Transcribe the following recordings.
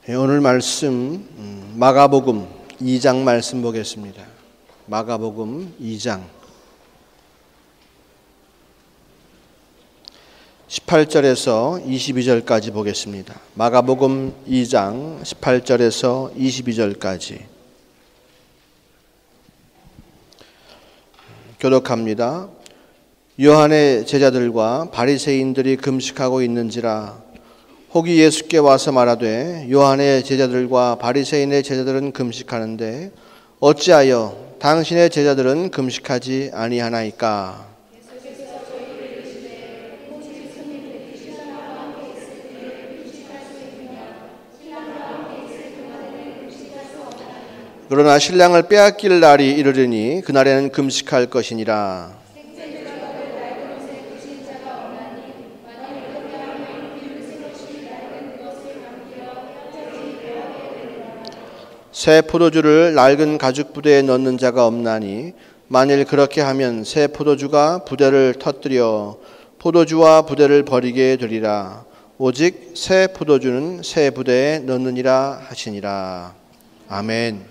오늘 말씀 마가복음 2장 말씀 보겠습니다. 마가복음 2장 18절에서 22절까지 보겠습니다. 마가복음 2장 18절에서 22절까지 교독합니다. 요한의 제자들과 바리새인들이 금식하고 있는지라 혹이 예수께 와서 말하되 요한의 제자들과 바리새인의 제자들은 금식하는데 어찌하여 당신의 제자들은 금식하지 아니하나이까? 그러나 신랑을 빼앗길 날이 이르리니 그날에는 금식할 것이니라. 새 포도주를 낡은 가죽 부대에 넣는 자가 없나니 만일 그렇게 하면 새 포도주가 부대를 터뜨려 포도주와 부대를 버리게 되리라. 오직 새 포도주는 새 부대에 넣느니라 하시니라. 아멘.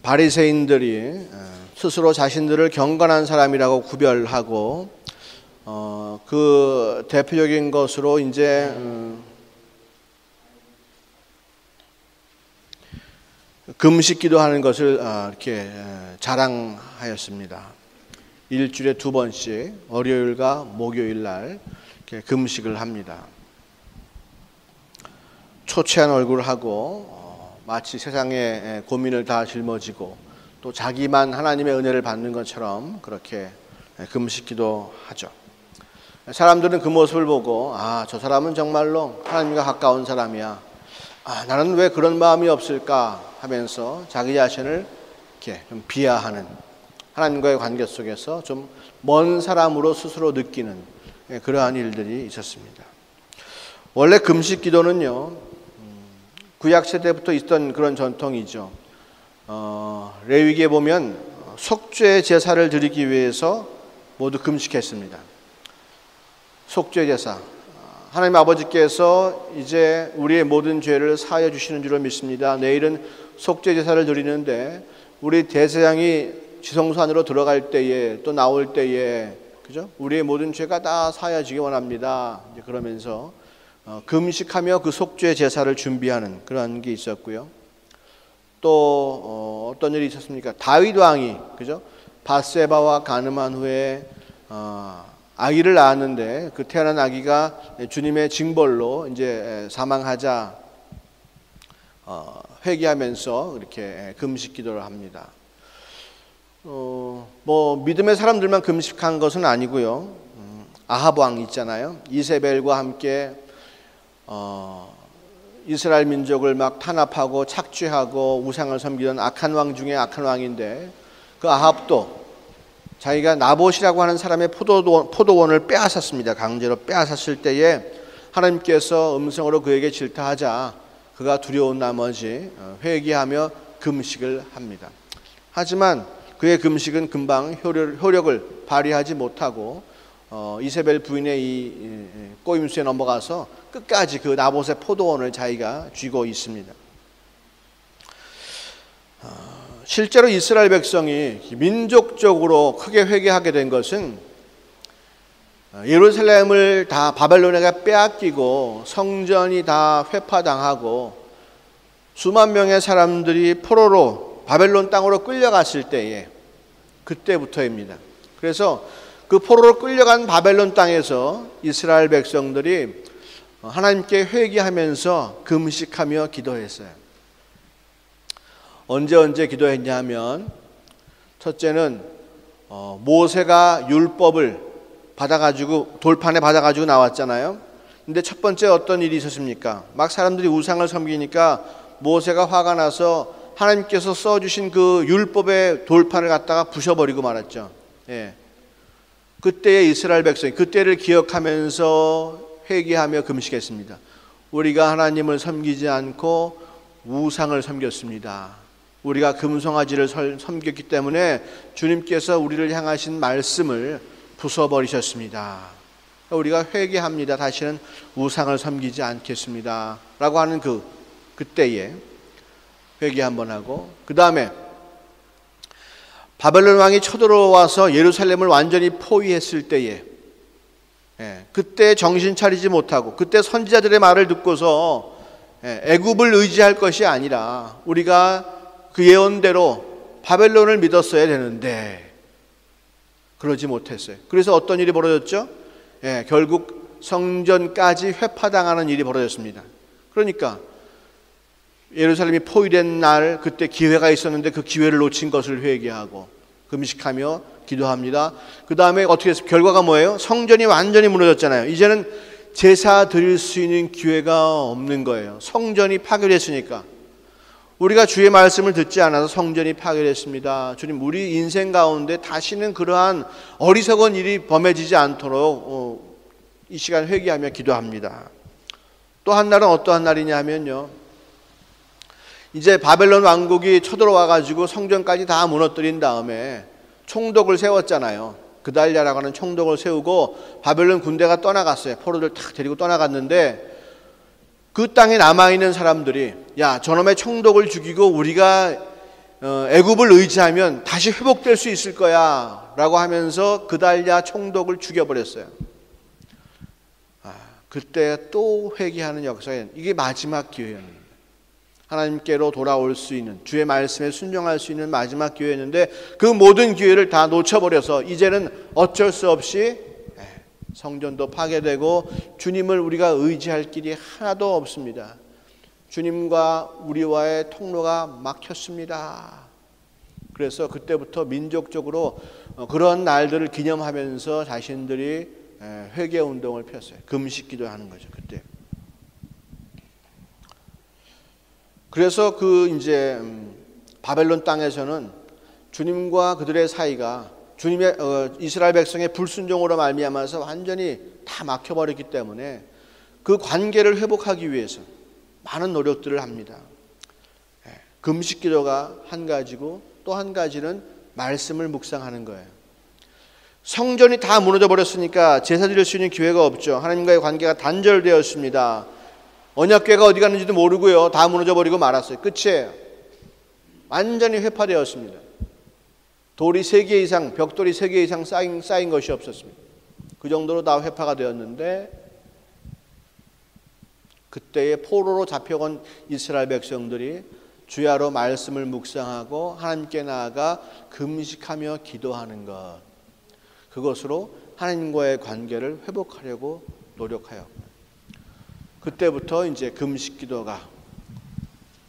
바리새인들이 스스로 자신들을 경건한 사람이라고 구별하고 그 대표적인 것으로 이제 금식 기도하는 것을 이렇게 자랑하였습니다. 일주일에 2번씩 월요일과 목요일 날 이렇게 금식을 합니다. 초췌한 얼굴을 하고 마치 세상의 고민을 다 짊어지고 또 자기만 하나님의 은혜를 받는 것처럼 그렇게 금식 기도하죠. 사람들은 그 모습을 보고 저 사람은 정말로 하나님과 가까운 사람이야. 나는 왜 그런 마음이 없을까 하면서 자기 자신을 이렇게 좀 비하하는, 하나님과의 관계 속에서 좀 먼 사람으로 스스로 느끼는 그러한 일들이 있었습니다. 원래 금식 기도는요, 구약 시대부터 있던 그런 전통이죠. 레위기에 보면 속죄 제사를 드리기 위해서 모두 금식했습니다. 속죄 제사. 하나님 아버지께서 이제 우리의 모든 죄를 사하여 주시는 줄로 믿습니다. 내일은 속죄 제사를 드리는데 우리 대제사장이 지성소 안으로 들어갈 때에 또 나올 때에 그죠? 우리의 모든 죄가 다 사하여지기 원합니다. 이제 그러면서 금식하며 그 속죄 제사를 준비하는 그런 게 있었고요. 또 어떤 일이 있었습니까? 다윗 왕이 그죠? 밧세바와 간음한 후에 아기를 낳았는데 그 태어난 아기가 주님의 징벌로 이제 사망하자 회개하면서 이렇게 금식 기도를 합니다. 믿음의 사람들만 금식한 것은 아니고요. 아합 왕 있잖아요. 이세벨과 함께 이스라엘 민족을 막 탄압하고 착취하고 우상을 섬기던 악한 왕 중에 악한 왕인데 그 아합도 자기가 나봇이라고 하는 사람의 포도원을 빼앗았습니다. 강제로 빼앗았을 때에 하나님께서 음성으로 그에게 질타하자 그가 두려운 나머지 회개하며 금식을 합니다. 하지만 그의 금식은 금방 효력을 발휘하지 못하고 이세벨 부인의 이 꼬임수에 넘어가서 끝까지 그 나봇의 포도원을 자기가 쥐고 있습니다. 실제로 이스라엘 백성이 민족적으로 크게 회개하게 된 것은 예루살렘을 다 바벨론에게 빼앗기고 성전이 다 회파당하고 수만 명의 사람들이 포로로 바벨론 땅으로 끌려갔을 때에 그때부터입니다. 그래서 그 포로로 끌려간 바벨론 땅에서 이스라엘 백성들이 하나님께 회개하면서 금식하며 기도했어요. 언제 기도했냐 하면 첫째는 모세가 율법을 받아가지고 돌판에 받아가지고 나왔잖아요. 근데 첫 번째 어떤 일이 있었습니까? 막 사람들이 우상을 섬기니까 모세가 화가 나서 하나님께서 써주신 그 율법의 돌판을 갖다가 부셔버리고 말았죠. 그때의 이스라엘 백성이 그때를 기억하면서 회개하며 금식했습니다. 우리가 하나님을 섬기지 않고 우상을 섬겼습니다. 우리가 금송아지를 섬겼기 때문에 주님께서 우리를 향하신 말씀을 부숴버리셨습니다. 우리가 회개합니다. 다시는 우상을 섬기지 않겠습니다. 라고 하는 그때에 회개 한번 하고, 그 다음에 바벨론 왕이 쳐들어와서 예루살렘을 완전히 포위했을 때에, 그때 정신 차리지 못하고 그때 선지자들의 말을 듣고서 애굽을 의지할 것이 아니라 우리가 그 예언대로 바벨론을 믿었어야 되는데 그러지 못했어요. 그래서 어떤 일이 벌어졌죠? 결국 성전까지 회파당하는 일이 벌어졌습니다. 그러니까 예루살렘이 포위된 날, 그때 기회가 있었는데 그 기회를 놓친 것을 회개하고 금식하며 기도합니다. 그 다음에 어떻게 했어요? 결과가 뭐예요? 성전이 완전히 무너졌잖아요. 이제는 제사 드릴 수 있는 기회가 없는 거예요. 성전이 파괴됐으니까. 우리가 주의 말씀을 듣지 않아서 성전이 파괴됐습니다. 주님, 우리 인생 가운데 다시는 그러한 어리석은 일이 범해지지 않도록 이 시간 회개하며 기도합니다. 또 한 날은 어떠한 날이냐 하면요, 이제 바벨론 왕국이 쳐들어와 가지고 성전까지 다 무너뜨린 다음에 총독을 세웠잖아요. 그달랴라고 하는 총독을 세우고 바벨론 군대가 떠나갔어요. 포로들 탁 데리고 떠나갔는데 그 땅에 남아있는 사람들이, 야, 저놈의 총독을 죽이고 우리가 애굽을 의지하면 다시 회복될 수 있을 거야 라고 하면서 그달랴 총독을 죽여버렸어요. 그때 또 회개하는 역사에, 이게 마지막 기회였는데, 하나님께로 돌아올 수 있는, 주의 말씀에 순종할 수 있는 마지막 기회였는데 그 모든 기회를 다 놓쳐버려서 이제는 어쩔 수 없이 성전도 파괴되고 주님을 우리가 의지할 길이 하나도 없습니다. 주님과 우리와의 통로가 막혔습니다. 그래서 그때부터 민족적으로 그런 날들을 기념하면서 자신들이 회개 운동을 폈어요. 금식 기도하는 거죠. 그때. 그래서 이제 바벨론 땅에서는 주님과 그들의 사이가 주님의 이스라엘 백성의 불순종으로 말미암아서 완전히 다 막혀버렸기 때문에 그 관계를 회복하기 위해서 많은 노력들을 합니다. 금식 기도가 한 가지고 또 한 가지는 말씀을 묵상하는 거예요. 성전이 다 무너져 버렸으니까 제사 드릴 수 있는 기회가 없죠. 하나님과의 관계가 단절되었습니다. 언약궤가 어디 갔는지도 모르고요. 다 무너져 버리고 말았어요. 끝이에요. 완전히 회파되었습니다. 돌이 3개 이상, 벽돌이 3개 이상 쌓인 것이 없었습니다. 그 정도로 다 회파가 되었는데 그때의 포로로 잡혀간 이스라엘 백성들이 주야로 말씀을 묵상하고 하나님께 나아가 금식하며 기도하는 것, 그것으로 하나님과의 관계를 회복하려고 노력하여 그때부터 이제 금식 기도가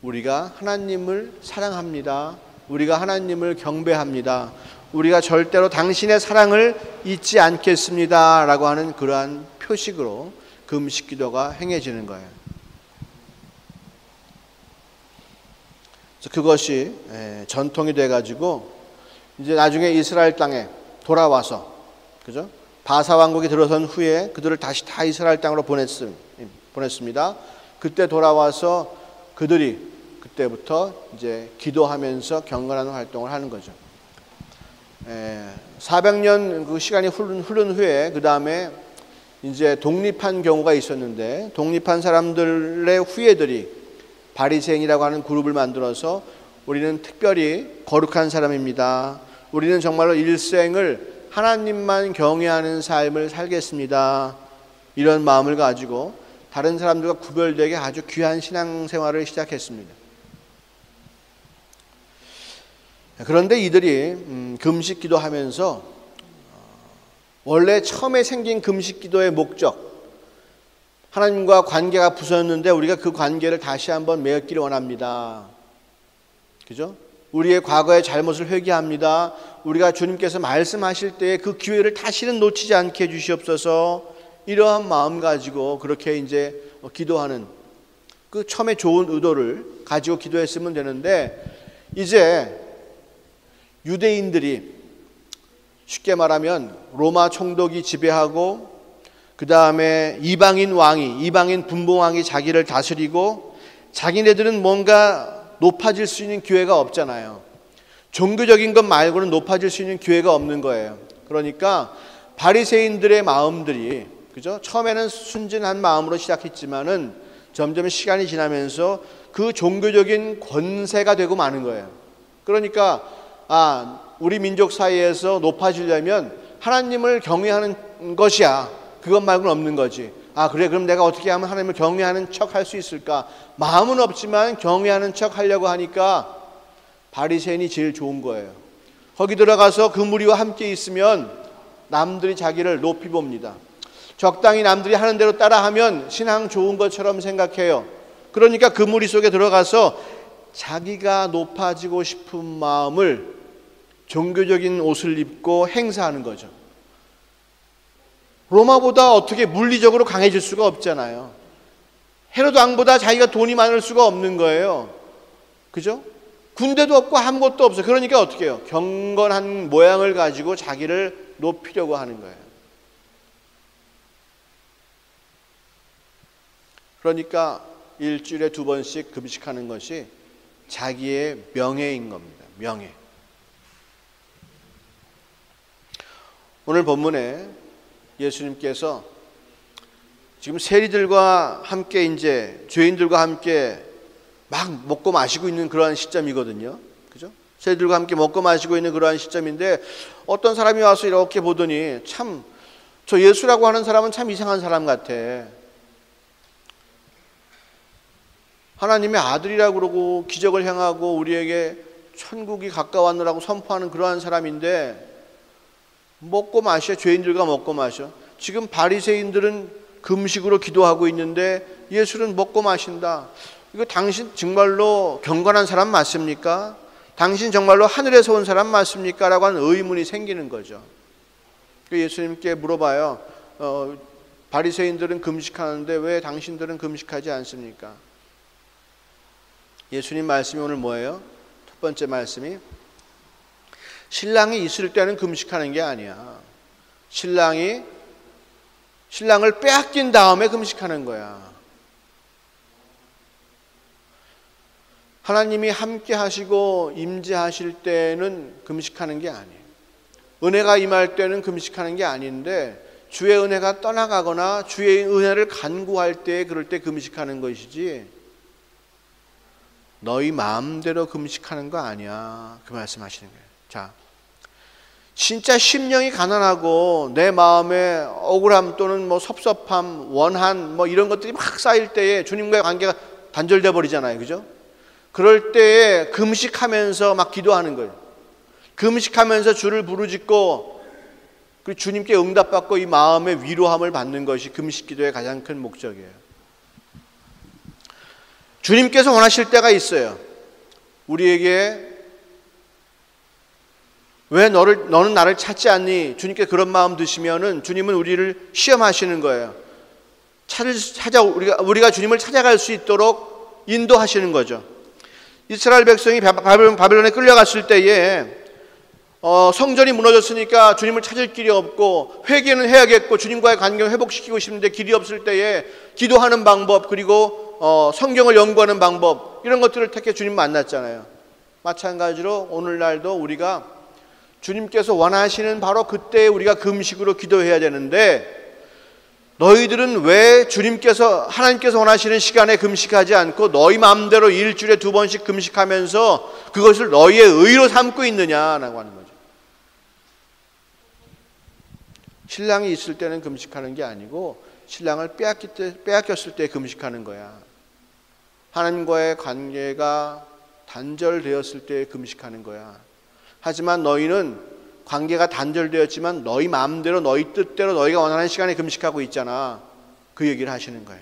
우리가 하나님을 사랑합니다. 우리가 하나님을 경배합니다. 우리가 절대로 당신의 사랑을 잊지 않겠습니다. 라고 하는 그러한 표식으로 금식 기도가 행해지는 거예요. 그래서 그것이 전통이 돼가지고 이제 나중에 이스라엘 땅에 돌아와서, 그죠? 바사 왕국이 들어선 후에 그들을 다시 다 이스라엘 땅으로 보냈습니다. 그때 돌아와서 그들이 그때부터 이제 기도하면서 경건하는 활동을 하는 거죠. 400년 그 시간이 흐른 후에 그 다음에 이제 독립한 경우가 있었는데, 독립한 사람들의 후예들이 바리새인이라고 하는 그룹을 만들어서 우리는 특별히 거룩한 사람입니다. 우리는 정말로 일생을 하나님만 경외하는 삶을 살겠습니다. 이런 마음을 가지고 다른 사람들과 구별되게 아주 귀한 신앙생활을 시작했습니다. 그런데 이들이 금식 기도하면서 원래 처음에 생긴 금식 기도의 목적, 하나님과 관계가 부서졌는데 우리가 그 관계를 다시 한번 맺기를 원합니다. 그죠? 우리의 과거의 잘못을 회개합니다. 우리가 주님께서 말씀하실 때에 그 기회를 다시는 놓치지 않게 해주시옵소서. 이러한 마음 가지고 그렇게 이제 기도하는 그 처음에 좋은 의도를 가지고 기도했으면 되는데, 이제 유대인들이 쉽게 말하면 로마 총독이 지배하고 그 다음에 이방인 분봉왕이 자기를 다스리고 자기네들은 뭔가 높아질 수 있는 기회가 없잖아요. 종교적인 것 말고는 높아질 수 있는 기회가 없는 거예요. 그러니까 바리새인들의 마음들이 그죠? 처음에는 순진한 마음으로 시작했지만은 점점 시간이 지나면서 그 종교적인 권세가 되고 마는 거예요. 그러니까 우리 민족 사이에서 높아지려면 하나님을 경외하는 것이야. 그것 말고는 없는 거지. 그래, 그럼 내가 어떻게 하면 하나님을 경외하는 척 할 수 있을까? 마음은 없지만 경외하는 척 하려고 하니까 바리새인이 제일 좋은 거예요. 거기 들어가서 그 무리와 함께 있으면 남들이 자기를 높이 봅니다. 적당히 남들이 하는 대로 따라하면 신앙 좋은 것처럼 생각해요. 그러니까 그 무리 속에 들어가서 자기가 높아지고 싶은 마음을 종교적인 옷을 입고 행사하는 거죠. 로마보다 어떻게 물리적으로 강해질 수가 없잖아요. 헤로드 왕보다 자기가 돈이 많을 수가 없는 거예요. 그죠? 군대도 없고 아무것도 없어. 그러니까 어떻게 해요? 경건한 모양을 가지고 자기를 높이려고 하는 거예요. 그러니까 일주일에 2번씩 금식하는 것이 자기의 명예인 겁니다. 명예. 오늘 본문에 예수님께서 지금 세리들과 함께 이제 죄인들과 함께 막 먹고 마시고 있는 그러한 시점이거든요. 그죠? 세리들과 함께 먹고 마시고 있는 그러한 시점인데 어떤 사람이 와서 이렇게 보더니 참 저 예수라고 하는 사람은 참 이상한 사람 같아. 하나님의 아들이라고 그러고 기적을 행하고 우리에게 천국이 가까웠느라고 선포하는 그러한 사람인데 먹고 마셔. 죄인들과 먹고 마셔. 지금 바리새인들은 금식으로 기도하고 있는데 예수는 먹고 마신다. 이거 당신 정말로 경건한 사람 맞습니까? 당신 정말로 하늘에서 온 사람 맞습니까? 라고 하는 의문이 생기는 거죠. 예수님께 물어봐요. 바리새인들은 금식하는데 왜 당신들은 금식하지 않습니까? 예수님 말씀이 오늘 뭐예요? 첫 번째 말씀이 신랑이 있을 때는 금식하는 게 아니야. 신랑을 빼앗긴 다음에 금식하는 거야. 하나님이 함께 하시고 임재하실 때는 금식하는 게 아니에요. 은혜가 임할 때는 금식하는 게 아닌데 주의 은혜가 떠나가거나 주의 은혜를 간구할 때 그럴 때 금식하는 것이지 너희 마음대로 금식하는 거 아니야. 그 말씀하시는 거예요. 자, 진짜 심령이 가난하고 내 마음에 억울함 또는 섭섭함, 원한 이런 것들이 막 쌓일 때에 주님과의 관계가 단절돼 버리잖아요. 그죠? 그럴 때에 금식하면서 막 기도하는 거예요. 금식하면서 주를 부르짖고 그 주님께 응답받고 이 마음의 위로함을 받는 것이 금식 기도의 가장 큰 목적이에요. 주님께서 원하실 때가 있어요. 우리에게 왜 너는 나를 찾지 않니? 주님께 그런 마음 드시면은 주님은 우리를 시험하시는 거예요. 우리가 주님을 찾아갈 수 있도록 인도하시는 거죠. 이스라엘 백성이 바벨론에 끌려갔을 때에 성전이 무너졌으니까 주님을 찾을 길이 없고 회개는 해야겠고 주님과의 관계를 회복시키고 싶은데 길이 없을 때에 기도하는 방법 그리고 성경을 연구하는 방법 이런 것들을 택해 주님 만났잖아요. 마찬가지로 오늘날도 우리가 주님께서 원하시는 바로 그때 우리가 금식으로 기도해야 되는데 너희들은 왜 하나님께서 원하시는 시간에 금식하지 않고 너희 마음대로 일주일에 2번씩 금식하면서 그것을 너희의 의로 삼고 있느냐라고 하는 거죠. 신랑이 있을 때는 금식하는 게 아니고 신랑을 빼앗겼을 때 금식하는 거야. 하나님과의 관계가 단절되었을 때 금식하는 거야. 하지만 너희는 관계가 단절되었지만 너희 마음대로 너희 뜻대로 너희가 원하는 시간에 금식하고 있잖아. 그 얘기를 하시는 거예요.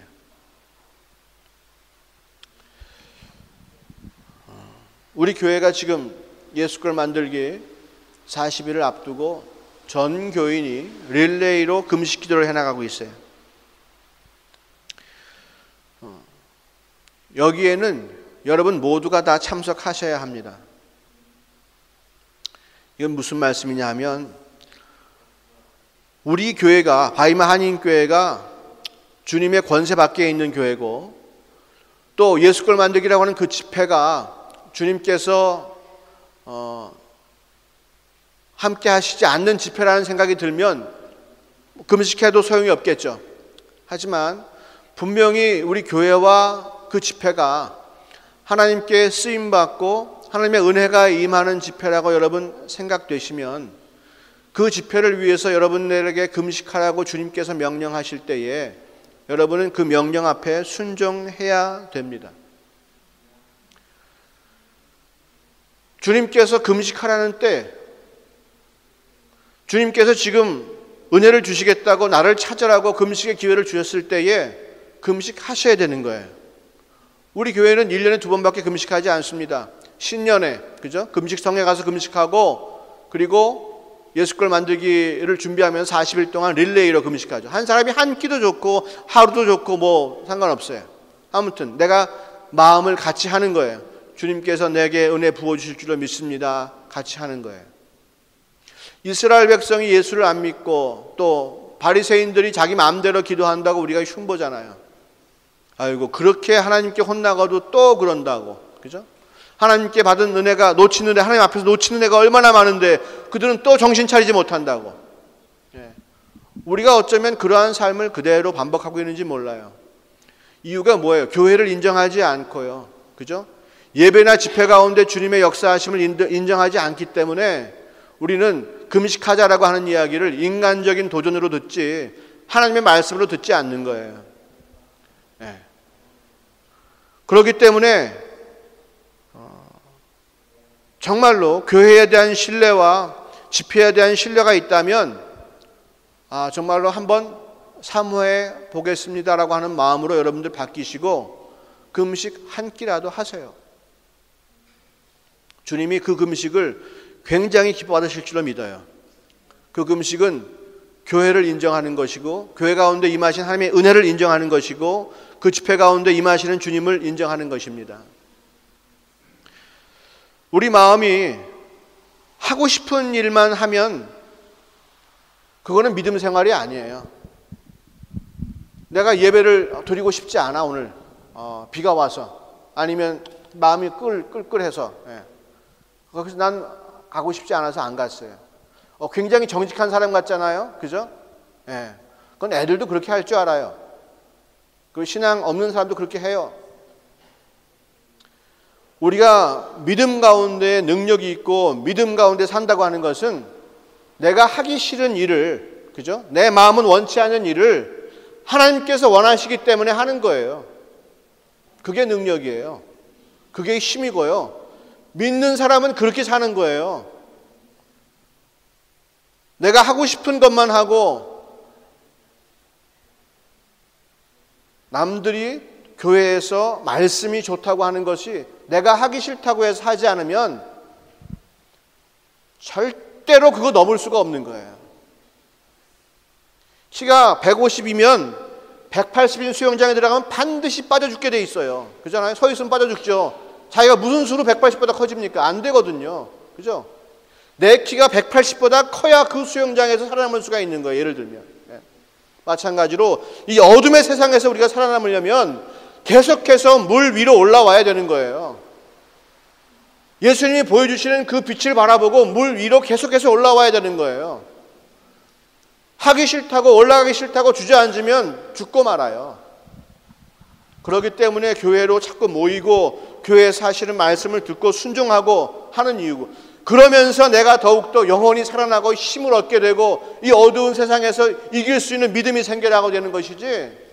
우리 교회가 지금 예수걸 만들기 40일을 앞두고 전 교인이 릴레이로 금식 기도를 해나가고 있어요. 여기에는 여러분 모두가 다 참석하셔야 합니다. 이건 무슨 말씀이냐 하면 우리 교회가 바이마 한인교회가 주님의 권세 밖에 있는 교회고 또 예수걸 만들기라고 하는 그 집회가 주님께서 함께 하시지 않는 집회라는 생각이 들면 금식해도 소용이 없겠죠. 하지만 분명히 우리 교회와 그 집회가 하나님께 쓰임받고 하나님의 은혜가 임하는 집회라고 여러분 생각되시면 그 집회를 위해서 여러분들에게 금식하라고 주님께서 명령하실 때에 여러분은 그 명령 앞에 순종해야 됩니다. 주님께서 금식하라는 때, 주님께서 지금 은혜를 주시겠다고 나를 찾으라고 금식의 기회를 주셨을 때에 금식하셔야 되는 거예요. 우리 교회는 1년에 2번밖에 금식하지 않습니다. 신년에, 그죠? 금식성에 가서 금식하고, 그리고 예수걸 만들기를 준비하면서 40일 동안 릴레이로 금식하죠. 한 사람이 한 끼도 좋고 하루도 좋고 뭐 상관없어요. 아무튼 내가 마음을 같이 하는 거예요. 주님께서 내게 은혜 부어주실 줄로 믿습니다. 같이 하는 거예요. 이스라엘 백성이 예수를 안 믿고 또 바리새인들이 자기 마음대로 기도한다고 우리가 흉보잖아요. 아이고 그렇게 하나님께 혼나고도 또 그런다고, 그죠? 하나님께 받은 은혜가 놓치는 은혜, 하나님 앞에서 놓치는 은혜가 얼마나 많은데 그들은 또 정신 차리지 못한다고. 우리가 어쩌면 그러한 삶을 그대로 반복하고 있는지 몰라요. 이유가 뭐예요? 교회를 인정하지 않고요, 그죠? 예배나 집회 가운데 주님의 역사하심을 인정하지 않기 때문에 우리는 금식하자라고 하는 이야기를 인간적인 도전으로 듣지 하나님의 말씀으로 듣지 않는 거예요. 그렇기 때문에 정말로 교회에 대한 신뢰와 집회에 대한 신뢰가 있다면 정말로 한번 사모해 보겠습니다라고 하는 마음으로 여러분들 바뀌시고 금식 한 끼라도 하세요. 주님이 그 금식을 굉장히 기뻐하실 줄로 믿어요. 그 금식은 교회를 인정하는 것이고 교회 가운데 임하신 하나님의 은혜를 인정하는 것이고 그 집회 가운데 임하시는 주님을 인정하는 것입니다. 우리 마음이 하고 싶은 일만 하면 그거는 믿음 생활이 아니에요. 내가 예배를 드리고 싶지 않아 오늘 비가 와서, 아니면 마음이 끌끌해서 거기서 난 가고 싶지 않아서 안 갔어요. 굉장히 정직한 사람 같잖아요, 그죠? 그건 애들도 그렇게 할 줄 알아요. 그 신앙 없는 사람도 그렇게 해요. 우리가 믿음 가운데 능력이 있고 믿음 가운데 산다고 하는 것은 내가 하기 싫은 일을, 그죠? 내 마음은 원치 않는 일을 하나님께서 원하시기 때문에 하는 거예요. 그게 능력이에요. 그게 힘이고요. 믿는 사람은 그렇게 사는 거예요. 내가 하고 싶은 것만 하고 남들이 교회에서 말씀이 좋다고 하는 것이 내가 하기 싫다고 해서 하지 않으면 절대로 그거 넘을 수가 없는 거예요. 키가 150이면 180인 수영장에 들어가면 반드시 빠져 죽게 돼 있어요. 그잖아요. 서 있으면 빠져 죽죠. 자기가 무슨 수로 180보다 커집니까? 안 되거든요. 그죠? 내 키가 180보다 커야 그 수영장에서 살아남을 수가 있는 거예요. 예를 들면. 마찬가지로 이 어둠의 세상에서 우리가 살아남으려면 계속해서 물 위로 올라와야 되는 거예요. 예수님이 보여주시는 그 빛을 바라보고 물 위로 계속해서 올라와야 되는 거예요. 하기 싫다고 올라가기 싫다고 주저앉으면 죽고 말아요. 그렇기 때문에 교회로 자꾸 모이고 교회에서 하시는 말씀을 듣고 순종하고 하는 이유고, 그러면서 내가 더욱더 영혼이 살아나고 힘을 얻게 되고 이 어두운 세상에서 이길 수 있는 믿음이 생겨나고 되는 것이지,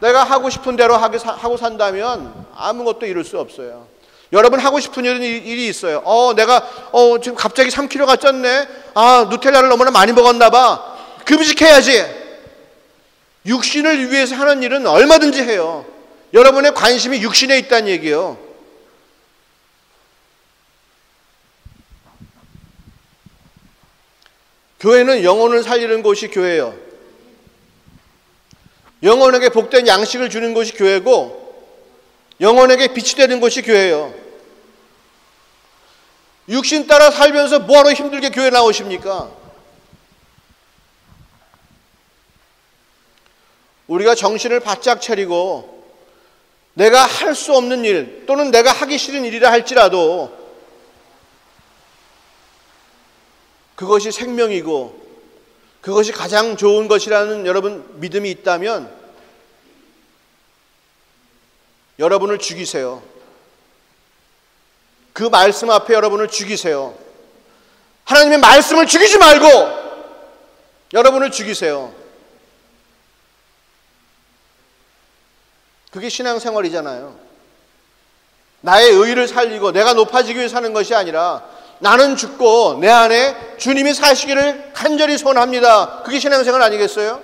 내가 하고 싶은 대로 하고 산다면 아무것도 이룰 수 없어요. 여러분 하고 싶은 일이 있어요. 내가 지금 갑자기 3kg가 쪘네. 누텔라를 너무나 많이 먹었나 봐. 금식해야지. 육신을 위해서 하는 일은 얼마든지 해요. 여러분의 관심이 육신에 있다는 얘기예요. 교회는 영혼을 살리는 곳이 교회예요. 영혼에게 복된 양식을 주는 곳이 교회고 영혼에게 빛이 되는 곳이 교회예요. 육신 따라 살면서 뭐하러 힘들게 교회 나오십니까? 우리가 정신을 바짝 차리고 내가 할 수 없는 일 또는 내가 하기 싫은 일이라 할지라도 그것이 생명이고 그것이 가장 좋은 것이라는 여러분 믿음이 있다면 여러분을 죽이세요. 그 말씀 앞에 여러분을 죽이세요. 하나님의 말씀을 죽이지 말고 여러분을 죽이세요. 그게 신앙생활이잖아요. 나의 의의를 살리고 내가 높아지기 위해 사는 것이 아니라 나는 죽고 내 안에 주님이 사시기를 간절히 소원합니다. 그게 신앙생활 아니겠어요?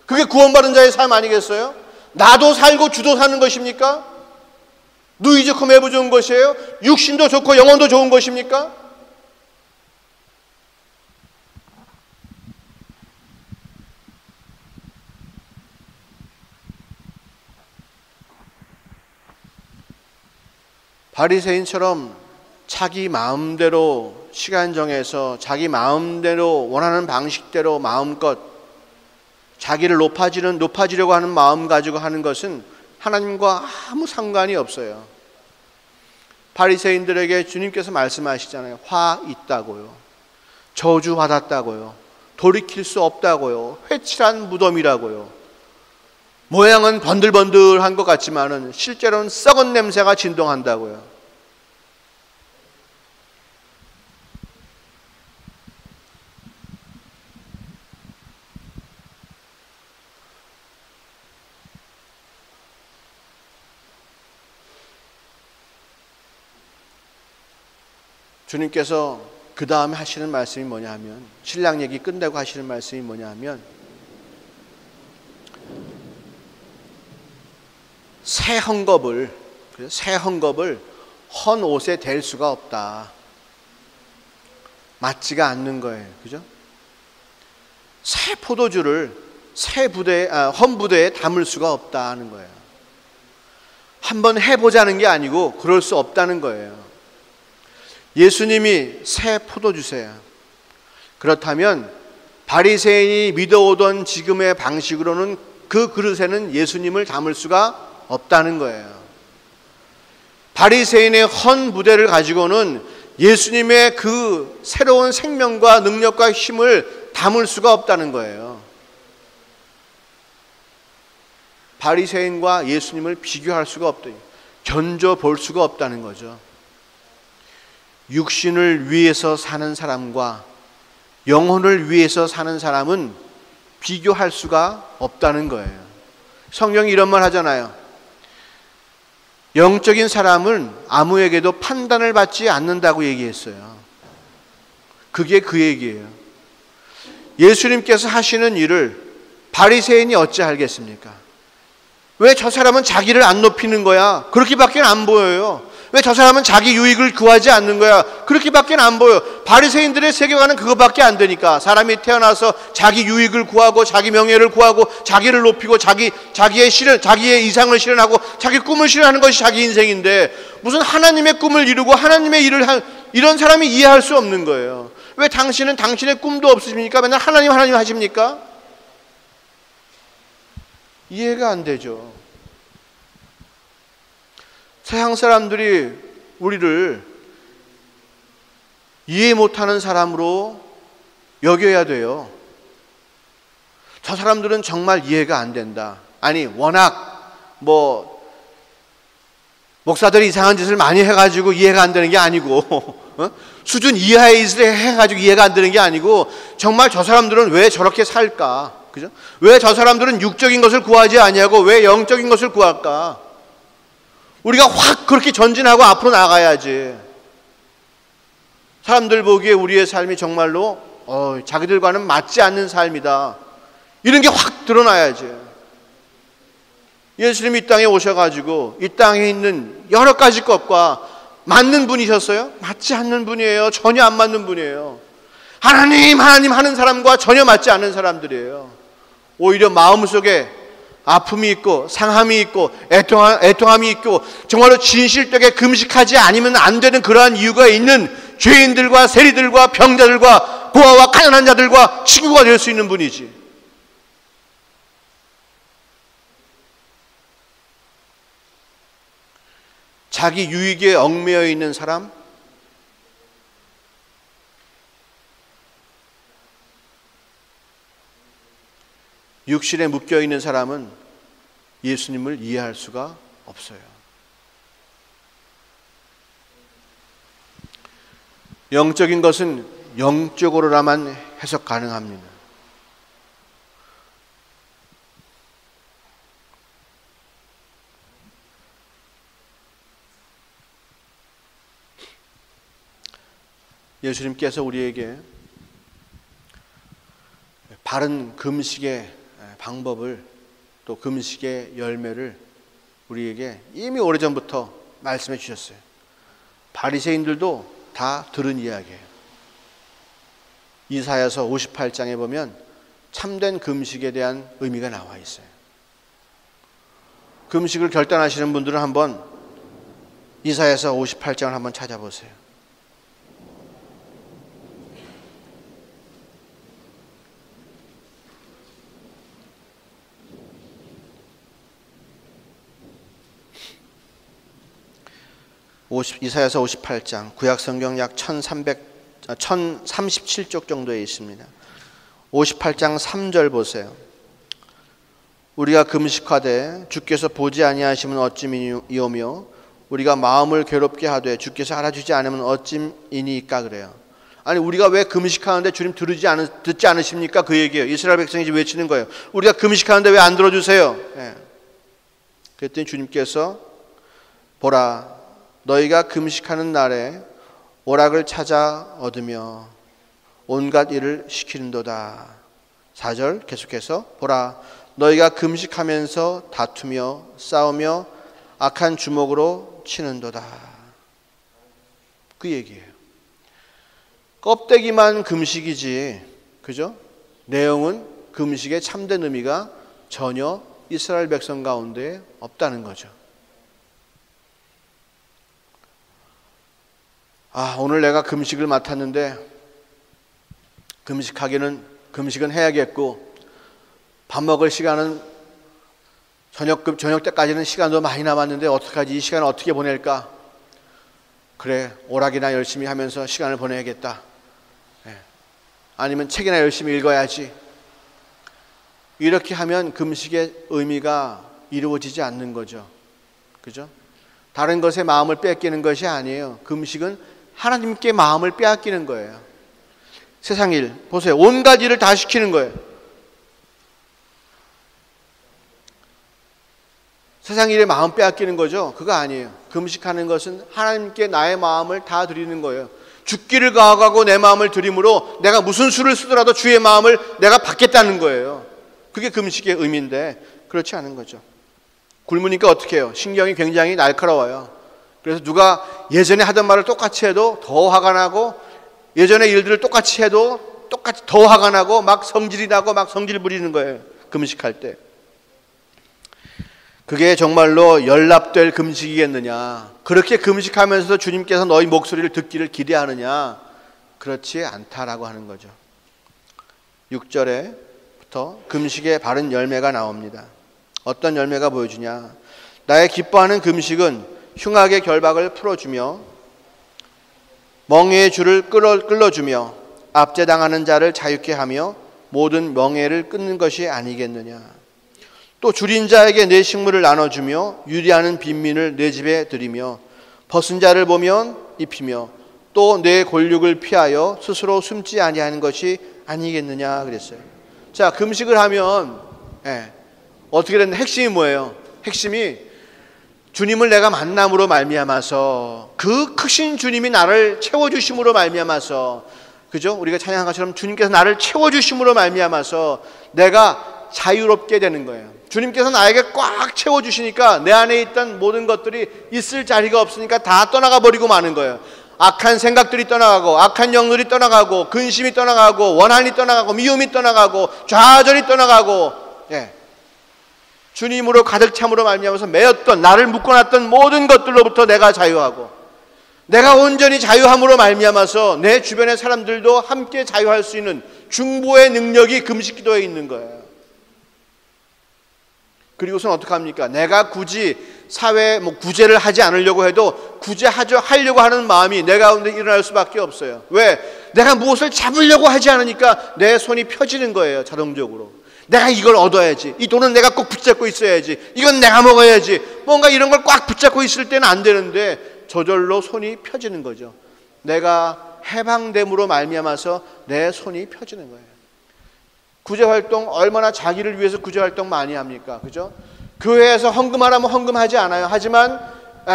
그게 구원받은 자의 삶 아니겠어요? 나도 살고 주도 사는 것입니까? 누이 좋고 매부 좋은 것이에요? 육신도 좋고 영혼도 좋은 것입니까? 바리새인처럼 자기 마음대로 시간 정해서 자기 마음대로 원하는 방식대로 마음껏 자기를 높아지려고 하는 마음 가지고 하는 것은 하나님과 아무 상관이 없어요. 바리새인들에게 주님께서 말씀하시잖아요. 화 있다고요. 저주 받았다고요. 돌이킬 수 없다고요. 회칠한 무덤이라고요. 모양은 번들번들한 것 같지만은 실제로는 썩은 냄새가 진동한다고요. 주님께서 그 다음에 하시는 말씀이 뭐냐 하면, 신랑 얘기 끝내고 하시는 말씀이 뭐냐 하면, 새 헝겊을 헌 옷에 댈 수가 없다. 맞지가 않는 거예요. 그죠? 새 포도주를 헌 부대에 담을 수가 없다는 거예요. 한번 해보자는 게 아니고 그럴 수 없다는 거예요. 예수님이 새 포도주세요. 그렇다면 바리새인이 믿어오던 지금의 방식으로는 그 그릇에는 예수님을 담을 수가 없다는 거예요. 바리새인의 헌 부대를 가지고는 예수님의 그 새로운 생명과 능력과 힘을 담을 수가 없다는 거예요. 바리새인과 예수님을 비교할 수가 없다. 견져 볼 수가 없다는 거죠. 육신을 위해서 사는 사람과 영혼을 위해서 사는 사람은 비교할 수가 없다는 거예요. 성경이 이런 말 하잖아요. 영적인 사람은 아무에게도 판단을 받지 않는다고 얘기했어요. 그게 그 얘기예요. 예수님께서 하시는 일을 바리새인이 어찌 알겠습니까? 왜 저 사람은 자기를 안 높이는 거야? 그렇게밖에 안 보여요. 왜 저 사람은 자기 유익을 구하지 않는 거야? 그렇게밖에 안 보여. 바리새인들의 세계관은 그것밖에 안 되니까. 사람이 태어나서 자기 유익을 구하고 자기 명예를 구하고 자기를 높이고 자기의 이상을 실현하고 자기 꿈을 실현하는 것이 자기 인생인데, 무슨 하나님의 꿈을 이루고 하나님의 일을 한 이런 사람이 이해할 수 없는 거예요. 왜 당신은 당신의 꿈도 없으십니까? 맨날 하나님 하십니까? 이해가 안 되죠. 서양 사람들이 우리를 이해 못하는 사람으로 여겨야 돼요. 저 사람들은 정말 이해가 안 된다. 아니, 워낙 목사들이 이상한 짓을 많이 해가지고 이해가 안 되는 게 아니고 수준 이하의 짓을 해가지고 이해가 안 되는 게 아니고, 정말 저 사람들은 왜 저렇게 살까? 그죠? 왜 저 사람들은 육적인 것을 구하지 아니하고 왜 영적인 것을 구할까? 우리가 확 그렇게 전진하고 앞으로 나가야지. 사람들 보기에 우리의 삶이 정말로 자기들과는 맞지 않는 삶이다, 이런 게 확 드러나야지. 예수님이 이 땅에 오셔가지고 이 땅에 있는 여러 가지 것과 맞는 분이셨어요? 맞지 않는 분이에요. 전혀 안 맞는 분이에요. 하나님 하는 사람과 전혀 맞지 않는 사람들이에요. 오히려 마음속에 아픔이 있고 상함이 있고 애통함이 있고 정말로 진실되게 금식하지 않으면 안 되는 그러한 이유가 있는 죄인들과 세리들과 병자들과 고아와 가난한 자들과 친구가 될 수 있는 분이지. 자기 유익에 얽매여 있는 사람, 육신에 묶여 있는 사람은 예수님을 이해할 수가 없어요. 영적인 것은 영적으로라만 해석 가능합니다. 예수님께서 우리에게 바른 금식의 방법을, 또 금식의 열매를 우리에게 이미 오래전부터 말씀해 주셨어요. 바리새인들도 다 들은 이야기예요. 이사야서 58장에 보면 참된 금식에 대한 의미가 나와 있어요. 금식을 결단하시는 분들은 한번 이사야서 58장을 한번 찾아보세요. 이사야서 58장, 구약성경 약 1037쪽 정도에 있습니다. 58장 3절 보세요. 우리가 금식하되 주께서 보지 아니하시면 어찌이오며 우리가 마음을 괴롭게 하되 주께서 알아주지 않으면 어찌이니까 그래요. 아니, 우리가 왜 금식하는데 주님 듣지 않으십니까? 그 얘기예요. 이스라엘 백성이 이제 외치는 거예요. 우리가 금식하는데 왜 안 들어주세요? 네. 그랬더니 주님께서 보라, 너희가 금식하는 날에 오락을 찾아 얻으며 온갖 일을 시키는도다. 4절 계속해서 보라, 너희가 금식하면서 다투며 싸우며 악한 주먹으로 치는도다. 그 얘기예요. 껍데기만 금식이지, 그죠? 내용은 금식의 참된 의미가 전혀 이스라엘 백성 가운데 없다는 거죠. 오늘 내가 금식을 맡았는데 금식은 해야겠고, 밥 먹을 시간은 저녁 때까지는 시간도 많이 남았는데 어떡하지? 이 시간을 어떻게 보낼까? 그래, 오락이나 열심히 하면서 시간을 보내야겠다. 아니면 책이나 열심히 읽어야지. 이렇게 하면 금식의 의미가 이루어지지 않는 거죠. 그죠? 다른 것에 마음을 뺏기는 것이 아니에요. 금식은 하나님께 마음을 빼앗기는 거예요. 세상 일 보세요. 온갖 일을 다 시키는 거예요. 세상 일에 마음 빼앗기는 거죠. 그거 아니에요. 금식하는 것은 하나님께 나의 마음을 다 드리는 거예요. 죽기를 가하고 내 마음을 드림으로 내가 무슨 수를 쓰더라도 주의 마음을 내가 받겠다는 거예요. 그게 금식의 의미인데 그렇지 않은 거죠. 굶으니까 어떻게 해요? 신경이 굉장히 날카로워요. 그래서 누가 예전에 하던 말을 똑같이 해도 더 화가 나고, 예전의 일들을 똑같이 해도 똑같이 더 화가 나고, 막 성질이 나고 막 성질 부리는 거예요. 금식할 때. 그게 정말로 연락될 금식이겠느냐? 그렇게 금식하면서도 주님께서 너희 목소리를 듣기를 기대하느냐? 그렇지 않다라고 하는 거죠. 6절에부터 금식의 바른 열매가 나옵니다. 어떤 열매가 보여주냐? 나의 기뻐하는 금식은 흉악의 결박을 풀어주며 멍에의 줄을 끌어주며 압제당하는 자를 자유케 하며 모든 명예를 끊는 것이 아니겠느냐. 또 줄인 자에게 내 식물을 나눠주며 유리하는 빈민을 내 집에 들이며 벗은 자를 보면 입히며 또 내 골육을 피하여 스스로 숨지 아니하는 것이 아니겠느냐 그랬어요. 자, 금식을 하면 어떻게 됐나? 핵심이 뭐예요? 핵심이 주님을 내가 만남으로 말미암아서, 그 크신 주님이 나를 채워주심으로 말미암아서, 그죠? 우리가 찬양한 것처럼 주님께서 나를 채워주심으로 말미암아서 내가 자유롭게 되는 거예요. 주님께서 나에게 꽉 채워주시니까 내 안에 있던 모든 것들이 있을 자리가 없으니까 다 떠나가 버리고 마는 거예요. 악한 생각들이 떠나가고, 악한 영들이 떠나가고, 근심이 떠나가고, 원한이 떠나가고, 미움이 떠나가고, 좌절이 떠나가고, 주님으로 가득 참으로 말미암아서 매였던, 나를 묶어놨던 모든 것들로부터 내가 자유하고, 내가 온전히 자유함으로 말미암아서 내 주변의 사람들도 함께 자유할 수 있는 중보의 능력이 금식기도에 있는 거예요. 그리고선 어떡합니까? 내가 굳이 사회에 구제를 하지 않으려고 해도 하려고 하는 마음이 내 가운데 일어날 수밖에 없어요. 왜? 내가 무엇을 잡으려고 하지 않으니까 내 손이 펴지는 거예요. 자동적으로. 내가 이걸 얻어야지. 이 돈은 내가 꼭 붙잡고 있어야지. 이건 내가 먹어야지. 뭔가 이런 걸 꽉 붙잡고 있을 때는 안 되는데 저절로 손이 펴지는 거죠. 내가 해방됨으로 말미암아서 내 손이 펴지는 거예요. 구제활동 얼마나 자기를 위해서 구제활동 많이 합니까? 그죠? 교회에서 헌금하라면 헌금하지 않아요. 하지만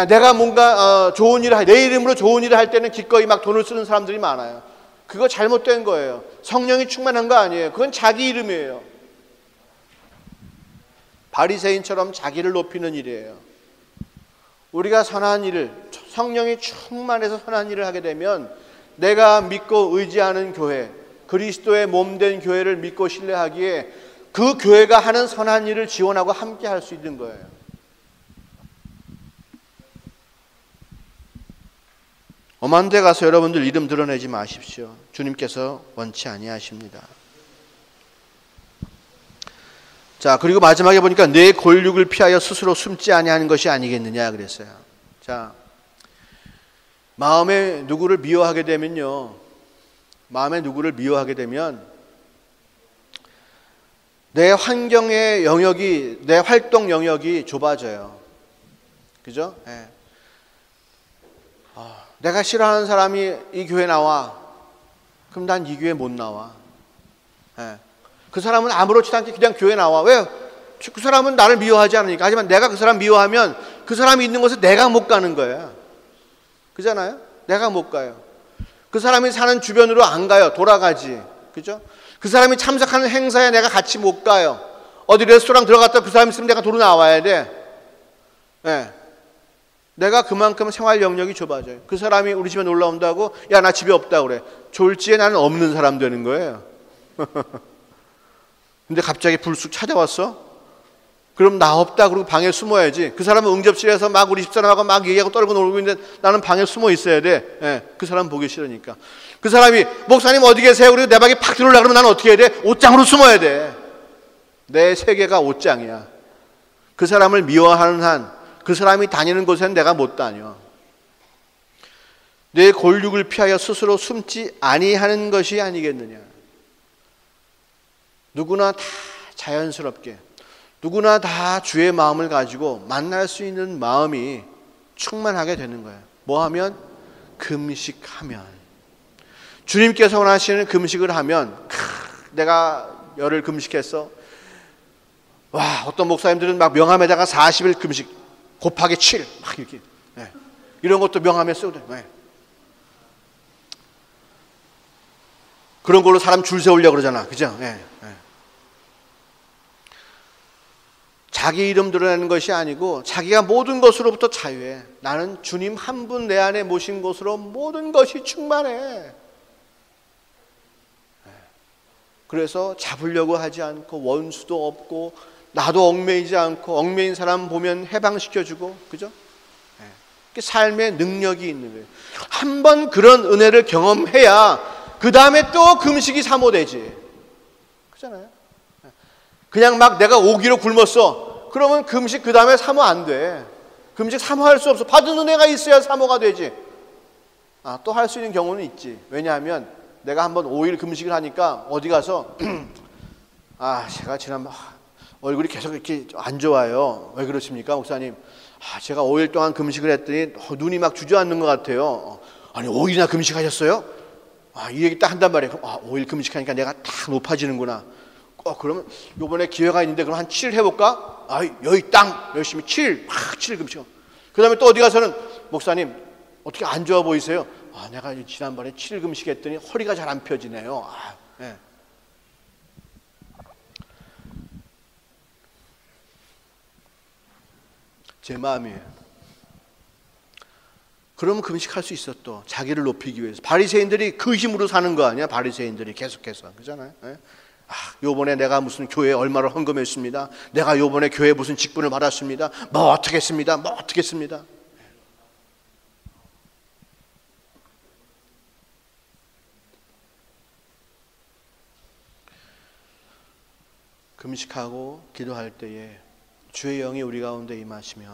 내가 뭔가 좋은 일을 내 이름으로 좋은 일을 할 때는 기꺼이 막 돈을 쓰는 사람들이 많아요. 그거 잘못된 거예요. 성령이 충만한 거 아니에요. 그건 자기 이름이에요. 바리새인처럼 자기를 높이는 일이에요. 우리가 선한 일을, 성령이 충만해서 선한 일을 하게 되면 내가 믿고 의지하는 교회, 그리스도의 몸된 교회를 믿고 신뢰하기에 그 교회가 하는 선한 일을 지원하고 함께 할 수 있는 거예요. 엄한 데 가서 여러분들 이름 드러내지 마십시오. 주님께서 원치 아니하십니다. 자, 그리고 마지막에 보니까 내 골육을 피하여 스스로 숨지 아니하는 것이 아니겠느냐 그랬어요. 자, 마음에 누구를 미워하게 되면요, 마음에 누구를 미워하게 되면 내 환경의 영역이, 내 활동 영역이 좁아져요. 그죠? 네. 내가 싫어하는 사람이 이 교회 나와. 그럼 난 이 교회 못 나와. 네. 그 사람은 아무렇지도 않게 그냥 교회 나와. 왜? 그 사람은 나를 미워하지 않으니까. 하지만 내가 그 사람 미워하면 그 사람이 있는 곳에 내가 못 가는 거야. 그잖아요? 내가 못 가요. 그 사람이 사는 주변으로 안 가요. 돌아가지. 그죠? 그 사람이 참석하는 행사에 내가 같이 못 가요. 어디 레스토랑 들어갔다 그 사람 있으면 내가 도로 나와야 돼. 네. 내가 그만큼 생활 영역이 좁아져요. 그 사람이 우리 집에 놀러 온다고, 야, 나 집에 없다 그래. 졸지에 나는 없는 사람 되는 거예요. 근데 갑자기 불쑥 찾아왔어? 그럼 나 없다 그러고 방에 숨어야지. 그 사람은 응접실에서 막 우리 집사람하고 막 얘기하고 떨고 놀고 있는데 나는 방에 숨어 있어야 돼. 예, 그 사람 보기 싫으니까. 그 사람이 목사님 어디 계세요? 그리고 내 방에 팍 들어오려고 그러면 나는 어떻게 해야 돼? 옷장으로 숨어야 돼. 내 세계가 옷장이야. 그 사람을 미워하는 한, 그 사람이 다니는 곳에는 내가 못 다녀. 내 골육을 피하여 스스로 숨지 아니하는 것이 아니겠느냐. 누구나 다 자연스럽게, 누구나 다 주의 마음을 가지고 만날 수 있는 마음이 충만하게 되는 거예요. 뭐 하면? 금식하면. 주님께서 원하시는 금식을 하면, 내가 열흘 금식했어. 와, 어떤 목사님들은 막 명함에다가 40일 금식 곱하기 7 막 이렇게, 네. 이런 것도 명함에 써도 돼. 네. 그런 걸로 사람 줄 세우려고 그러잖아. 그죠? 네. 네. 자기 이름 드러내는 것이 아니고 자기가 모든 것으로부터 자유해. 나는 주님 한 분 내 안에 모신 것으로 모든 것이 충만해. 그래서 잡으려고 하지 않고 원수도 없고 나도 얽매이지 않고 얽매인 사람 보면 해방시켜주고, 그죠? 삶의 능력이 있는 거예요. 한 번 그런 은혜를 경험해야 그 다음에 또 금식이 사모되지. 그렇잖아요? 그냥 막 내가 5kg 굶었어. 그러면 금식 그 다음에 사모 안 돼. 금식 사모할 수 없어. 받은 은혜가 있어야 사모가 되지. 또 할 수 있는 경우는 있지. 왜냐하면 내가 한번 5일 금식을 하니까 어디 가서 제가 지난번 얼굴이 계속 이렇게 안 좋아요. 왜 그러십니까, 목사님? 제가 5일 동안 금식을 했더니 눈이 막 주저앉는 것 같아요. 아니 5일이나 금식하셨어요? 이 얘기 딱 한단 말이에요. 5일 금식하니까 내가 딱 높아지는구나. 그러면 요번에 기회가 있는데 그럼 한 7일 해볼까? 여기 땅 열심히 7일 막 7일 금식. 그 다음에 또 어디 가서는 목사님 어떻게 안 좋아 보이세요? 내가 지난번에 7일 금식했더니 허리가 잘 안 펴지네요. 네. 제 마음이에요. 그러면 금식할 수 있어. 또 자기를 높이기 위해서. 바리새인들이 그 힘으로 사는 거 아니야? 바리새인들이 계속해서. 그잖아요. 네? 요번에 내가 무슨 교회에 얼마를 헌금했습니다. 내가 요번에 교회에 무슨 직분을 받았습니다. 뭐 어떻게 했습니다. 뭐 어떻게 했습니다. 금식하고 기도할 때에 주의 영이 우리 가운데 임하시면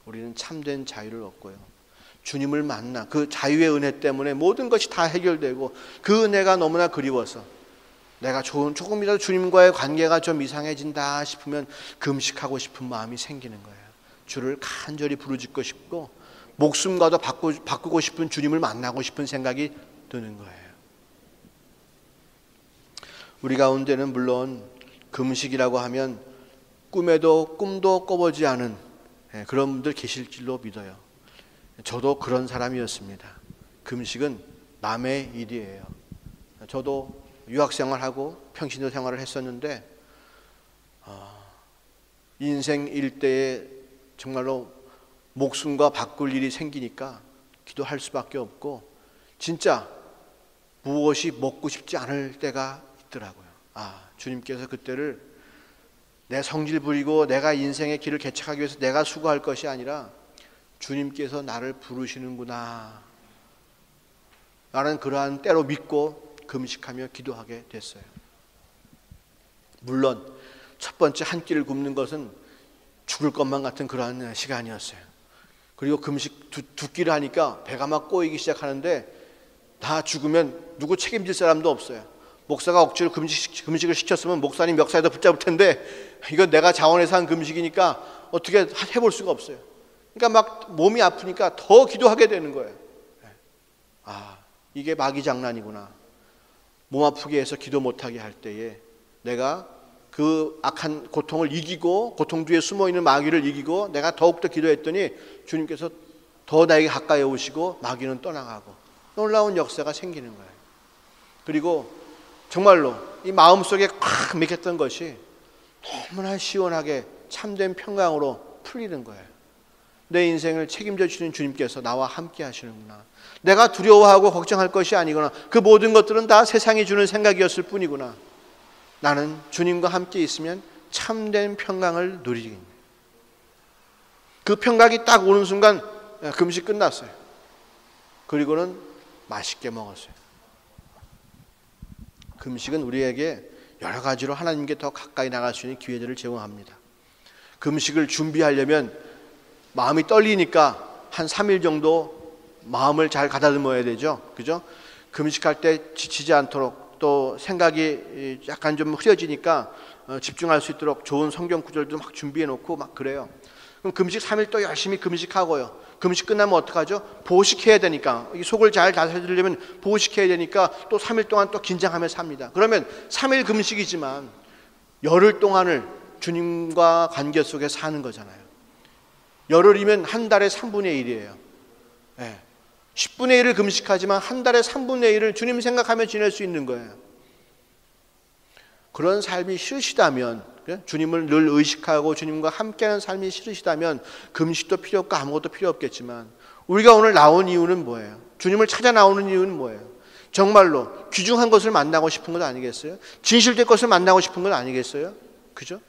우리는 참된 자유를 얻고요. 주님을 만나 그 자유의 은혜 때문에 모든 것이 다 해결되고 그 은혜가 너무나 그리워서 내가 조금이라도 주님과의 관계가 좀 이상해진다 싶으면 금식하고 싶은 마음이 생기는 거예요. 주를 간절히 부르짖고 싶고 목숨과도 바꾸고 싶은 주님을 만나고 싶은 생각이 드는 거예요. 우리 가운데는 물론 금식이라고 하면 꿈도 꿔보지 않은 그런 분들 계실 줄로 믿어요. 저도 그런 사람이었습니다. 금식은 남의 일이에요. 저도 유학생활하고 평신도 생활을 했었는데 인생 일대에 정말로 목숨과 바꿀 일이 생기니까 기도할 수밖에 없고 진짜 무엇이 먹고 싶지 않을 때가 있더라고요. 주님께서 그때를 내 성질 부리고 내가 인생의 길을 개척하기 위해서 내가 수고할 것이 아니라 주님께서 나를 부르시는구나 라는 그러한 때로 믿고 금식하며 기도하게 됐어요. 물론 첫 번째 한 끼를 굶는 것은 죽을 것만 같은 그러한 시간이었어요. 그리고 금식 두 끼를 하니까 배가 막 꼬이기 시작하는데 다 죽으면 누구 책임질 사람도 없어요. 목사가 억지로 금식을 시켰으면 목사님 멱살에다 붙잡을 텐데 이건 내가 자원해서 한 금식이니까 어떻게 해볼 수가 없어요. 그러니까 막 몸이 아프니까 더 기도하게 되는 거예요. 이게 마귀 장난이구나. 몸 아프게 해서 기도 못하게 할 때에 내가 그 악한 고통을 이기고 고통 뒤에 숨어있는 마귀를 이기고 내가 더욱더 기도했더니 주님께서 더 나에게 가까이 오시고 마귀는 떠나가고 놀라운 역사가 생기는 거예요. 그리고 정말로 이 마음속에 꽉 맥혔던 것이 너무나 시원하게 참된 평강으로 풀리는 거예요. 내 인생을 책임져 주시는 주님께서 나와 함께 하시는구나. 내가 두려워하고 걱정할 것이 아니구나. 그 모든 것들은 다 세상이 주는 생각이었을 뿐이구나. 나는 주님과 함께 있으면 참된 평강을 누리겠네. 그 평강이 딱 오는 순간 금식 끝났어요. 그리고는 맛있게 먹었어요. 금식은 우리에게 여러 가지로 하나님께 더 가까이 나갈 수 있는 기회들을 제공합니다. 금식을 준비하려면 마음이 떨리니까 한 3일 정도 마음을 잘 가다듬어야 되죠. 그죠? 금식할 때 지치지 않도록 또 생각이 약간 좀 흐려지니까 집중할 수 있도록 좋은 성경 구절도 막 준비해 놓고 막 그래요. 그럼 금식 3일 또 열심히 금식하고요. 금식 끝나면 어떡하죠? 보식해야 되니까 이 속을 잘 다스리려면 보식해야 되니까 또 3일 동안 또 긴장하며 삽니다. 그러면 3일 금식이지만 열흘 동안을 주님과 관계 속에 사는 거잖아요. 열흘이면 한 달에 3분의 1이에요. 10분의 1을 금식하지만 한 달에 3분의 1을 주님 생각하며 지낼 수 있는 거예요. 그런 삶이 싫으시다면, 주님을 늘 의식하고 주님과 함께하는 삶이 싫으시다면 금식도 필요 없고 아무것도 필요 없겠지만 우리가 오늘 나온 이유는 뭐예요? 주님을 찾아 나오는 이유는 뭐예요? 정말로 귀중한 것을 만나고 싶은 것 아니겠어요? 진실될 것을 만나고 싶은 것 아니겠어요? 그죠?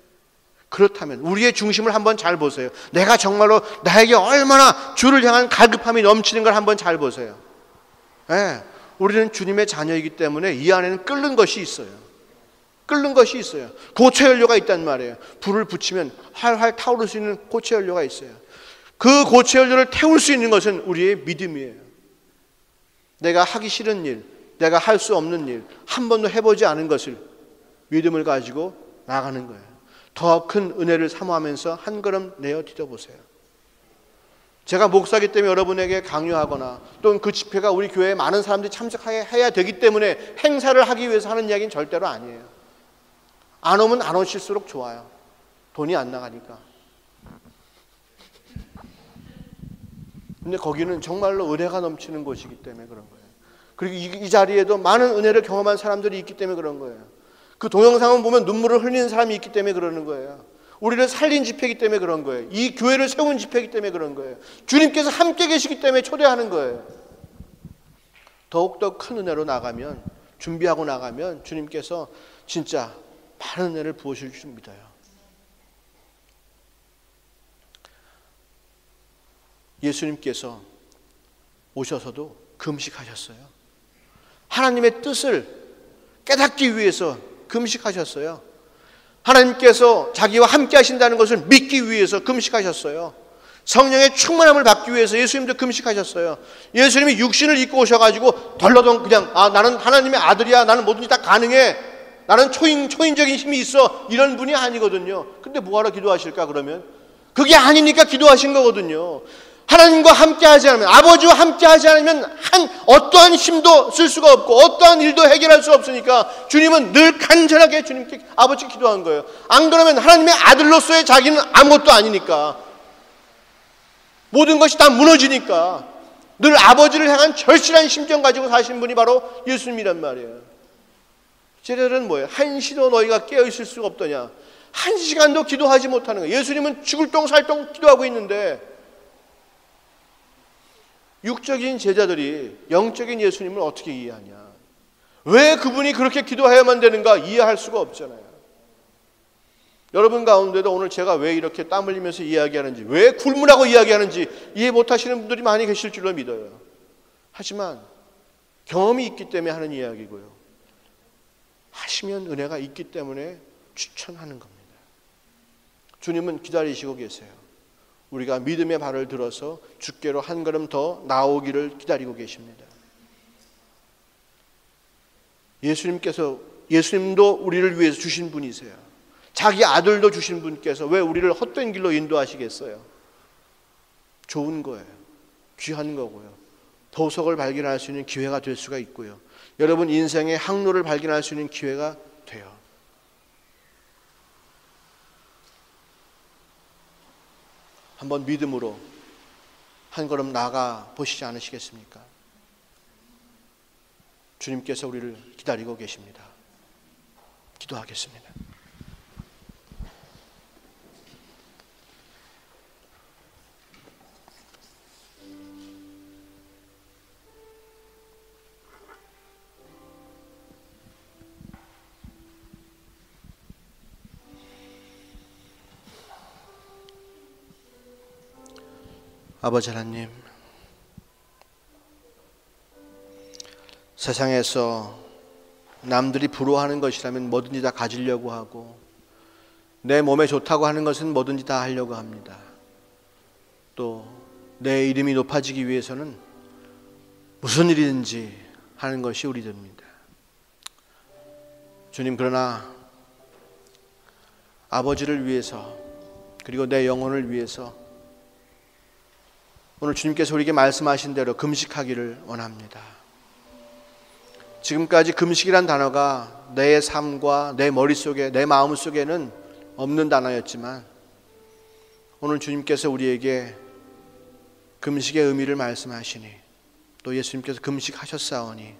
그렇다면 우리의 중심을 한번 잘 보세요. 내가 정말로 나에게 얼마나 주를 향한 갈급함이 넘치는 걸 한번 잘 보세요. 우리는 주님의 자녀이기 때문에 이 안에는 끓는 것이 있어요. 끓는 것이 있어요. 고체연료가 있단 말이에요. 불을 붙이면 활활 타오를 수 있는 고체연료가 있어요. 그 고체연료를 태울 수 있는 것은 우리의 믿음이에요. 내가 하기 싫은 일, 내가 할 수 없는 일, 한 번도 해보지 않은 것을 믿음을 가지고 나가는 거예요. 더 큰 은혜를 사모하면서 한 걸음 내어 디뎌보세요. 제가 목사기 때문에 여러분에게 강요하거나 또는 그 집회가 우리 교회에 많은 사람들이 참석해야 되기 때문에 행사를 하기 위해서 하는 이야기는 절대로 아니에요. 안 오면 안 오실수록 좋아요. 돈이 안 나가니까. 근데 거기는 정말로 은혜가 넘치는 곳이기 때문에 그런 거예요. 그리고 이 자리에도 많은 은혜를 경험한 사람들이 있기 때문에 그런 거예요. 그 동영상을 보면 눈물을 흘리는 사람이 있기 때문에 그러는 거예요. 우리를 살린 집회이기 때문에 그런 거예요. 이 교회를 세운 집회이기 때문에 그런 거예요. 주님께서 함께 계시기 때문에 초대하는 거예요. 더욱더 큰 은혜로 나가면, 준비하고 나가면 주님께서 진짜 많은 은혜를 부어주실 줄 믿어요. 예수님께서 오셔서도 금식하셨어요. 하나님의 뜻을 깨닫기 위해서 금식하셨어요. 하나님께서 자기와 함께 하신다는 것을 믿기 위해서 금식하셨어요. 성령의 충만함을 받기 위해서 예수님도 금식하셨어요. 예수님이 육신을 입고 오셔가지고 덜러덩 그냥 나는 하나님의 아들이야, 나는 뭐든지 다 가능해, 나는 초인적인 힘이 있어 이런 분이 아니거든요. 근데 뭐하러 기도하실까 그러면? 그게 아니니까 기도하신 거거든요. 하나님과 함께하지 않으면, 아버지와 함께하지 않으면 어떠한 힘도 쓸 수가 없고 어떠한 일도 해결할 수 없으니까 주님은 늘 간절하게 주님께 아버지께 기도한 거예요. 안 그러면 하나님의 아들로서의 자기는 아무것도 아니니까, 모든 것이 다 무너지니까 늘 아버지를 향한 절실한 심정 가지고 사신 분이 바로 예수님이란 말이에요. 제자들은 뭐예요? 한시도 너희가 깨어있을 수가 없더냐? 한 시간도 기도하지 못하는 거예요. 예수님은 죽을 똥살똥 기도하고 있는데 육적인 제자들이 영적인 예수님을 어떻게 이해하냐? 왜 그분이 그렇게 기도해야만 되는가 이해할 수가 없잖아요. 여러분 가운데도 오늘 제가 왜 이렇게 땀 흘리면서 이야기하는지, 왜 굴문하고 이야기하는지 이해 못하시는 분들이 많이 계실 줄로 믿어요. 하지만 경험이 있기 때문에 하는 이야기고요, 하시면 은혜가 있기 때문에 추천하는 겁니다. 주님은 기다리시고 계세요. 우리가 믿음의 발을 들어서 주께로 한 걸음 더 나오기를 기다리고 계십니다. 예수님도 우리를 위해서 주신 분이세요. 자기 아들도 주신 분께서 왜 우리를 헛된 길로 인도하시겠어요? 좋은 거예요. 귀한 거고요. 보석을 발견할 수 있는 기회가 될 수가 있고요. 여러분 인생의 항로를 발견할 수 있는 기회가 돼요. 한번 믿음으로 한 걸음 나아가 보시지 않으시겠습니까? 주님께서 우리를 기다리고 계십니다. 기도하겠습니다. 아버지 하나님, 세상에서 남들이 부러워하는 것이라면 뭐든지 다 가지려고 하고, 내 몸에 좋다고 하는 것은 뭐든지 다 하려고 합니다. 또 내 이름이 높아지기 위해서는 무슨 일이든지 하는 것이 우리들입니다. 주님, 그러나 아버지를 위해서, 그리고 내 영혼을 위해서 오늘 주님께서 우리에게 말씀하신 대로 금식하기를 원합니다. 지금까지 금식이란 단어가 내 삶과 내 머릿속에, 내 마음속에는 없는 단어였지만 오늘 주님께서 우리에게 금식의 의미를 말씀하시니, 또 예수님께서 금식하셨사오니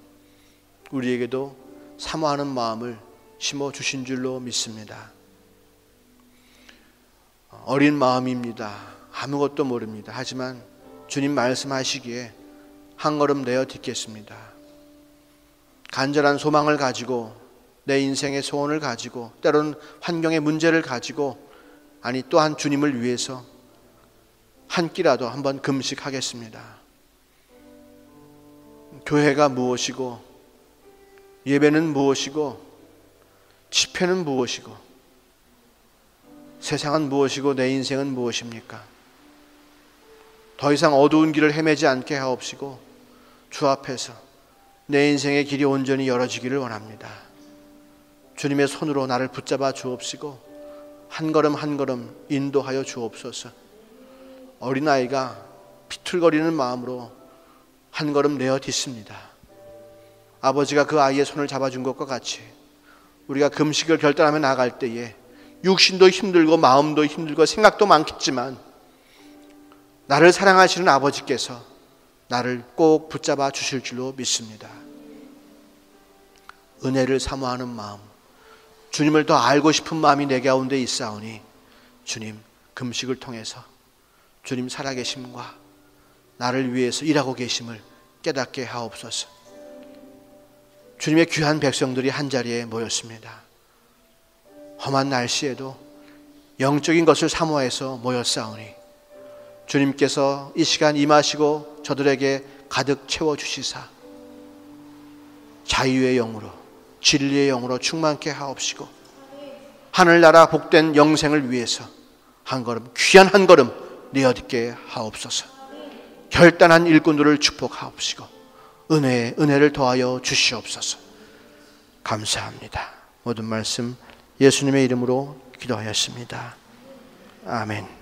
우리에게도 사모하는 마음을 심어주신 줄로 믿습니다. 어린 마음입니다. 아무것도 모릅니다. 하지만 주님 말씀하시기에 한 걸음 내어 딛겠습니다. 간절한 소망을 가지고, 내 인생의 소원을 가지고, 때로는 환경의 문제를 가지고, 아니 또한 주님을 위해서 한 끼라도 한번 금식하겠습니다. 교회가 무엇이고, 예배는 무엇이고, 집회는 무엇이고, 세상은 무엇이고, 내 인생은 무엇입니까? 더 이상 어두운 길을 헤매지 않게 하옵시고 주 앞에서 내 인생의 길이 온전히 열어지기를 원합니다. 주님의 손으로 나를 붙잡아 주옵시고 한 걸음 한 걸음 인도하여 주옵소서. 어린아이가 비틀거리는 마음으로 한 걸음 내어 딛습니다. 아버지가 그 아이의 손을 잡아준 것과 같이 우리가 금식을 결단하며 나갈 때에 육신도 힘들고 마음도 힘들고 생각도 많겠지만 나를 사랑하시는 아버지께서 나를 꼭 붙잡아 주실 줄로 믿습니다. 은혜를 사모하는 마음, 주님을 더 알고 싶은 마음이 내 가운데 있사오니 주님, 금식을 통해서 주님 살아계심과 나를 위해서 일하고 계심을 깨닫게 하옵소서. 주님의 귀한 백성들이 한자리에 모였습니다. 험한 날씨에도 영적인 것을 사모해서 모였사오니 주님께서 이 시간 임하시고 저들에게 가득 채워주시사 자유의 영으로, 진리의 영으로 충만케 하옵시고 하늘나라 복된 영생을 위해서 한 걸음, 귀한 한 걸음 내어딛게 하옵소서. 결단한 일꾼들을 축복하옵시고 은혜를 더하여 주시옵소서. 감사합니다. 모든 말씀 예수님의 이름으로 기도하였습니다. 아멘.